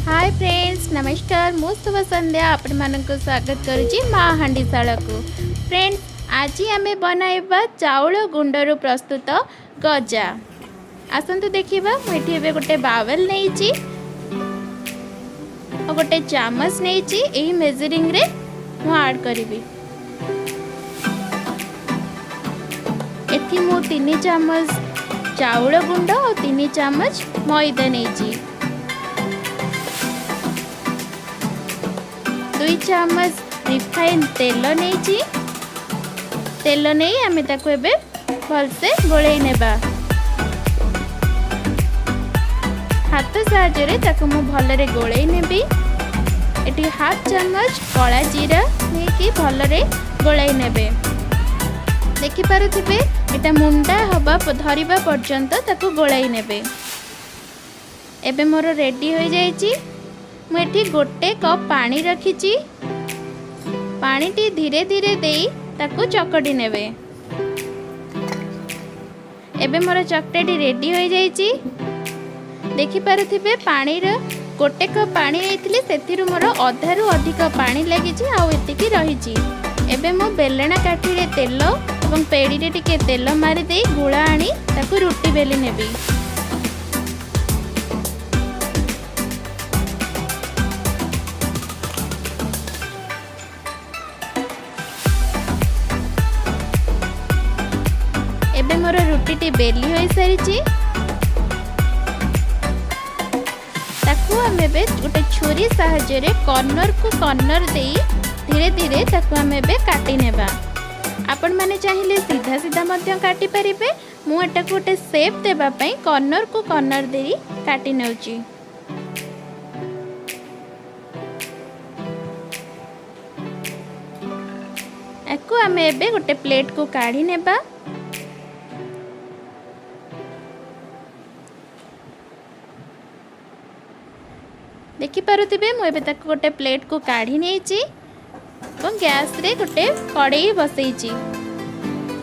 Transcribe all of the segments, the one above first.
Hi friends नमस्कार मु शुभ संध्या आपण मानक स्वागत करुची माँ हांडीशाला को। फ्रेंड्स आज आम बनाइबा चाउल गुंडरू प्रस्तुत गजा। आसतु देखिबा मुझे गोटे बावल नहीं गोटे चामच नहीं यही मेजरिंग रे मु ऐड करी। एथि मु 3 चामच चाउल गुंड और 3 चामच मैदा नहीं 2 चामच रिफाइन तेल नहीं तेल नहीं आम ताको एबे भलसे गोलई नेबा। हाथ साहाय्य ताको मु भलरे गोलई नेबी। एटी हाफ चामच कला जीरा नहीं भलरे गोलई नेबे। देखि पारुथिबे एटा मुंडा हबा धरिबा पर्यंत ताको गोलई नेबे। एबे मोर रेडी हो जाइची। मुझे गोटे कप पानी रखी पानी टी धीरे धीरे देई ताको चकटी नेबे। एबे मोर चकटेटी रेडी हो जाइची। देखि पारुथिबे पानी रो गोटे कप पानी लेथिले सेथिरु मोर अधारु अधिक पानी लागिची आ एतिकी रहिची। एबे मो बेलना काठी रे तेल एवं पेड़ी रे टिके तेल मारी देई गुळा आनी ताको रुटी बेली नेबी। एबे मोर रुटीटी बेली हो सारी ताकू आम एबे गोटे छुरी साहाय्य रे कॉर्नर को कॉर्नर देई धीरे धीरे ताकू आम एबे काटी नेबा। आपण माने चाहिले सीधा सीधा मध्य काटी परिबे। मु एटा को गोटे शेप देबा पई कॉर्नर को कॉर्नर देई काटी नेउची। एको आम एबे गोटे प्लेट को काढी नेबा। देखि पारुथिबे मु एबे ताको गोटे प्लेट को काढी नेची और गैस रे गोटे कड़ाई बसैची।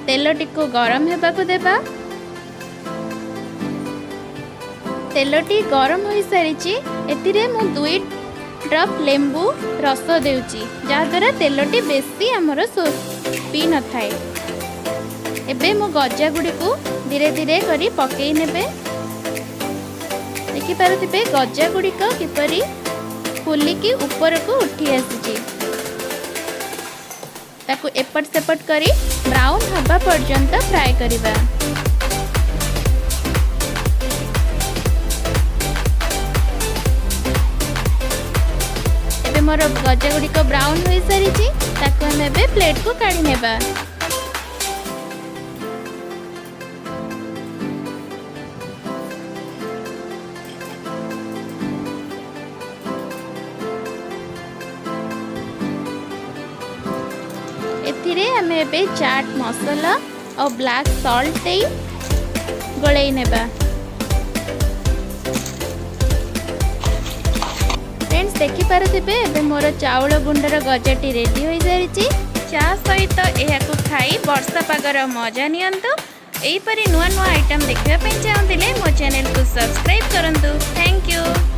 तेल टिको गरम हेबा को देबा। तेलटी गरम हो सारी एतिरे मु 2 ड्रॉप लेंबू रस देउची जा द्वारा तेलटी बेसी हमर पी न थाए। एबे मु गजा गुडी को धीरे धीरे करी पकई नेबे। देखि पारुथिबे गजा गुड़िक किपरि फुलिकी ऊपर को उठी आसी। ताकू एपट सेपट करी ब्राउन हवा पर्यंत फ्राई करिबा। एबे मोर गजा गुड़िक ब्राउन हो सारी ताकू हम एबे प्लेट को काढी नेबा। एथिरे हमें एबे चाट मसाला और ब्लैक सॉल्ट दे गोलई नेबा। फ्रेंड्स देखि पारुथिबे एबे मोर चाउल गुंडर गजाटी रेडी हो सारी। चा सहित एहाकु खाई वर्षा पागर मजा नियंतु। एहीपरि नुआ नुआ आइटम देखिबा पई चाहतिले मो चैनल को सब्सक्राइब करंतु। Thank you.